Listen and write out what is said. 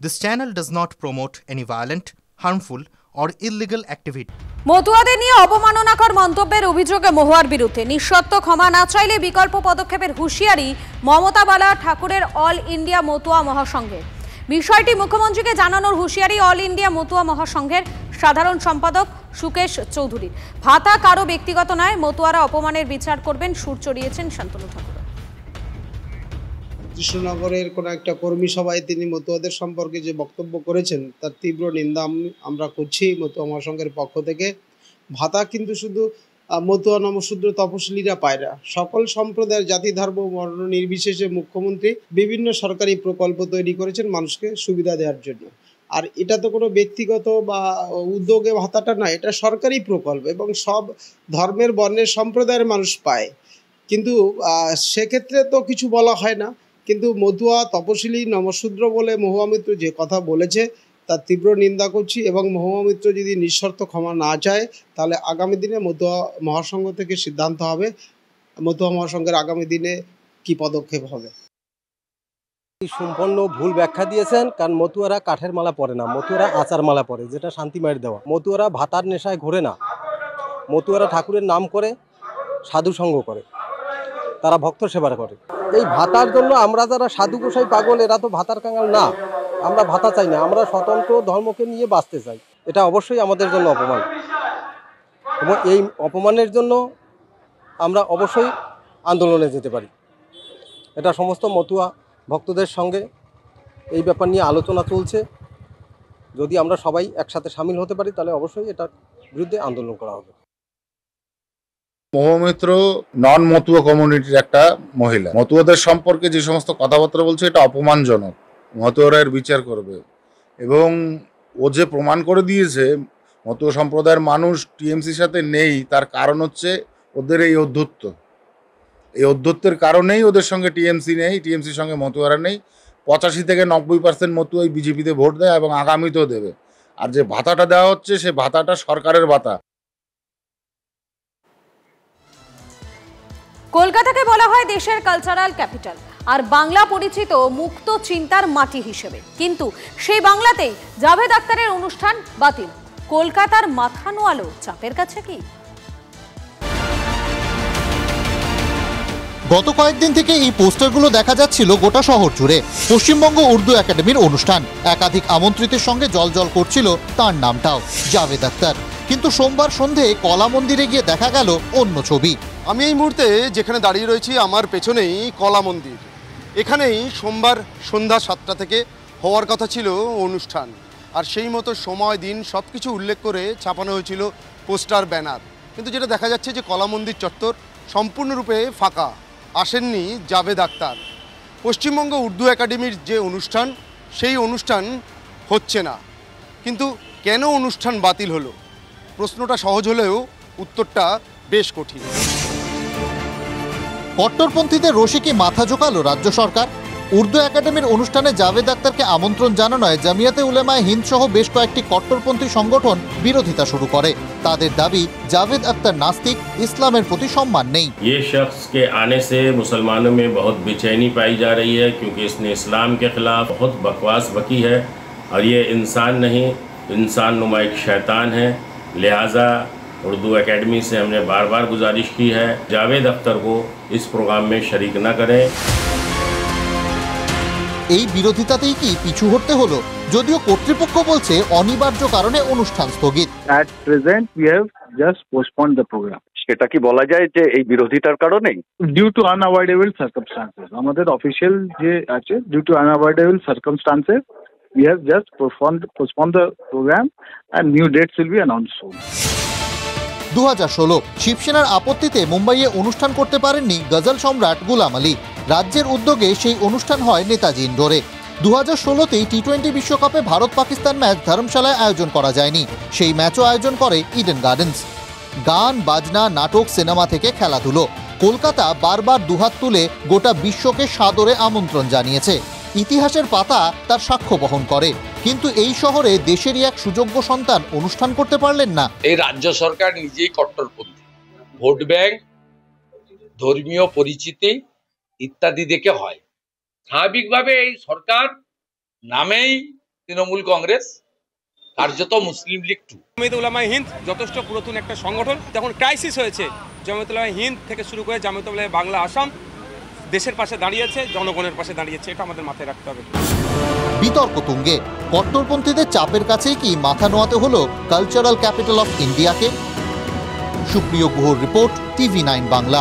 This channel does not promote any violent, harmful, or illegal activity. মতুয়াদের নিয়ে অপমাননাকর মন্তব্যের অভিযোগে মহুয়ার বিরুদ্ধে নিঃশর্ত ক্ষমা না চাইলে বিকল্প পদক্ষেপের হুঁশিয়ারি মমতা বালা ঠাকুরের অল ইন্ডিয়া মতুয়া মহাসংঘের। বিষয়টি মুখ্যমন্ত্রীকে জানানোর হুঁশিয়ারি অল ইন্ডিয়া মতুয়া মহাসংঘের সাধারণ সম্পাদক সুকেশ চৌধুরীর। ভাতা কারো ব্যক্তিগত নয়, মতুয়ারা অপমানের বিচার করবেন, সুর চড়িয়েছেন শান্তনু ঠাকুর। কৃষ্ণনগরের কোনো একটা কর্মী সভায় তিনি মতুয়াদের সম্পর্কে যে বক্তব্য করেছেন তার তীব্র নিন্দা আমরা করছি মতুয়া মহাসংঘের পক্ষ থেকে। ভাতা কিন্তু শুধু মতুয়া নমশূদ্র তপশিলীরা পায় না, সকল সম্প্রদায়ের জাতি ধর্ম বর্ণ নির্বিশেষে মুখ্যমন্ত্রী বিভিন্ন সরকারি প্রকল্প তৈরি করেছেন মানুষকে সুবিধা দেওয়ার জন্য। আর এটা তো কোনো ব্যক্তিগত বা উদ্যোগে ভাতাটা না, এটা সরকারি প্রকল্প এবং সব ধর্মের বর্ণের সম্প্রদায়ের মানুষ পায়। কিন্তু সেক্ষেত্রে তো কিছু বলা হয় না। কিন্তু মতুয়া তপশিলী নমশূদ্র বলে মহুয়া মিত্র যে কথা বলেছে তার তীব্র নিন্দা করছি এবং মহুয়া মিত্র যদি নিঃশর্ত ক্ষমা না চায় তাহলে আগামী দিনে মতুয়া মহাসংঘ থেকে সিদ্ধান্ত হবে মতুয়া মহাসংঘের আগামী দিনে কি পদক্ষেপ হবে। সম্পূর্ণ ভুল ব্যাখ্যা দিয়েছেন, কারণ মতুয়ারা কাঠের মালা পরে না, মতুয়ারা আচার মালা পরে, যেটা শান্তি মায়ের দেওয়া। মতুয়ারা ভাতার নেশায় ঘোরে না, মতুয়ারা ঠাকুরের নাম করে, সাধু সঙ্গ করে, তারা ভক্ত সেবা করে। এই ভাতার জন্য আমরা যারা সাধু গোসাই পাগল, এরা তো ভাতার কাঙাল না। আমরা ভাতা চাই না, আমরা স্বতন্ত্র ধর্মকে নিয়ে বাঁচতে চাই। এটা অবশ্যই আমাদের জন্য অপমান, এবং এই অপমানের জন্য আমরা অবশ্যই আন্দোলনে যেতে পারি। এটা সমস্ত মতুয়া ভক্তদের সঙ্গে এই ব্যাপার নিয়ে আলোচনা চলছে। যদি আমরা সবাই একসাথে সামিল হতে পারি তাহলে অবশ্যই এটার বিরুদ্ধে আন্দোলন করা হবে। মহুয়া মিত্র নন মতুয়া কমিউনিটির একটা মহিলা, মতুয়াদের সম্পর্কে যে সমস্ত কথাবার্তা বলছে এটা অপমানজনক। মতুয়ারা এর বিচার করবে, এবং ও যে প্রমাণ করে দিয়েছে মতুয়া সম্প্রদায়ের মানুষ টিএমসির সাথে নেই, তার কারণ হচ্ছে ওদের এই অধ্যত্ব। এই অধ্যত্বের কারণেই ওদের সঙ্গে টিএমসি নেই, টিএমসির সঙ্গে মতুয়ারা নেই। 85 থেকে 90% মতুয়াই বিজেপিতে ভোট দেয় এবং আগামীতেও দেবে। আর যে ভাতাটা দেওয়া হচ্ছে সে ভাতাটা সরকারের ভাতা। কলকাতাকে বলা হয় দেশের কালচারাল ক্যাপিটাল, আর বাংলা পরিচিত মুক্ত চিন্তার মাটি হিসেবে। কিন্তু সেই বাংলাতেই জাভেদ আখতারের অনুষ্ঠান বাতিল। কলকাতার মাথা নোয়ালো চাপের কাছে কি? গত কয়েকদিন থেকে এই পোস্টারগুলো দেখা যাচ্ছিল গোটা শহর জুড়ে। পশ্চিমবঙ্গ উর্দু একাডেমির অনুষ্ঠান, একাধিক আমন্ত্রিতের সঙ্গে জলজল করছিল তার নামটাও, জাভেদ আখতার। কিন্তু সোমবার সন্ধে কলা মন্দিরে গিয়ে দেখা গেল অন্য ছবি। আমি এই মুহূর্তে যেখানে দাঁড়িয়ে রয়েছি, আমার পেছনেই কলা মন্দির। এখানেই সোমবার সন্ধ্যা 7টা থেকে হওয়ার কথা ছিল অনুষ্ঠান, আর সেই মতো সময় দিন সব কিছু উল্লেখ করে ছাপানো হয়েছিল পোস্টার ব্যানার। কিন্তু যেটা দেখা যাচ্ছে যে কলা মন্দির চত্বর সম্পূর্ণরূপে ফাঁকা, আসেননি জাভেদ আখতার। পশ্চিমবঙ্গ উর্দু একাডেমির যে অনুষ্ঠান, সেই অনুষ্ঠান হচ্ছে না। কিন্তু কেন অনুষ্ঠান বাতিল হলো? প্রশ্নটা সহজ হলেও উত্তরটা বেশ কঠিন। কট্টরপন্থীদের রোষে কি মাথা ঝোঁকালো রাজ্য সরকার? উর্দু একাডেমির অনুষ্ঠানে জাভেদ আখতারকে আমন্ত্রণ জানানোয় জামিয়াতে উলেমায়ে হিন্দ সহ বেশ কয়েকটি কট্টরপন্থী সংগঠন বিরোধিতা শুরু করে। তাদের দাবি জাভেদ আখতার নাস্তিক, ইসলামের প্রতি সম্মান নেই। ये शख्स के आने से मुसलमानों में बहुत बेचैनी पाई जा रही है, क्योंकि इसने इस्लाम के खिलाफ बहुत बकवास बकी है, और ये इंसान नहीं, इंसान नुमा एक शैतान है। लिहाजा उर्दू एकेडमी से हमने बार बार गुजारिश की है जावेद अख्तर को इस प्रोग्राम में शरीक न करें। এই বিরোধিতাতেই কি পিছু হটতে হলো? যদিও কর্তৃপক্ষ বলছে অনিবার্য কারণে অনুষ্ঠান স্থগিত। At present we have just postponed the program. সেটা কি বলা যায় যে এই বিরোধিতার কারণে? Due to unavoidable circumstances. আমাদের অফিশিয়াল যে আছে, due to unavoidable circumstances we have just postponed the program and new dates will be announced soon. 2016 শিবসেনার আপত্তিতে মুম্বাইয়ে অনুষ্ঠান করতে পারেননি গজল সম্রাট গুলাম আলী। রাজ্যের উদ্যোগে সেই অনুষ্ঠান হয় নেতাজি ইন্ডোরে। 2016তেই টি-20 বিশ্বকাপে ভারত পাকিস্তান ম্যাচ ধর্মশালায় আয়োজন করা যায়নি, সেই ম্যাচও আয়োজন করে ইডেন গার্ডেন্স। গান, বাজনা, নাটক, সিনেমা থেকে খেলাধুলো, কলকাতা বারবার দুহাত তুলে গোটা বিশ্বকে সাদরে আমন্ত্রণ জানিয়েছে। ইতিহাসের পাতা তার সাক্ষ্য বহন করে। কিন্তু এই শহরে দেশেরই এক সুযোগ্য সন্তান অনুষ্ঠান করতে পারলেন না। এই রাজ্য সরকার নিজেই কট্টরপন্থী, ভোট ব্যাংক, ধর্মীয় পরিচিতি ইত্যাদি দেখে হয়। স্বাভাবিকভাবে এই সরকার নামেই তৃণমূল কংগ্রেস, কার্যত মুসলিম লীগ 2। জমিয়ত উলামায়ে হিন্দ যথেষ্ট পুরাতন একটা সংগঠন। যখন ক্রাইসিস হয়েছে, জমিয়ত উলামায়ে হিন্দ থেকে শুরু করে জমিয়ত উলামায়ে বাংলা আসাম দেশের পাশে দাঁড়িয়েছে, জনগণের পাশে দাঁড়িয়েছে। এটা আমাদের মাথায় রাখতে হবে। বিতর্ক তুঙ্গে কট্টরপন্থীদের চাপের কাছেই কি মাথা নোয়াতে হলো কালচারাল ক্যাপিটাল অফ ইন্ডিয়াকে? সুপ্রিয় গুহর রিপোর্ট, TV9 বাংলা।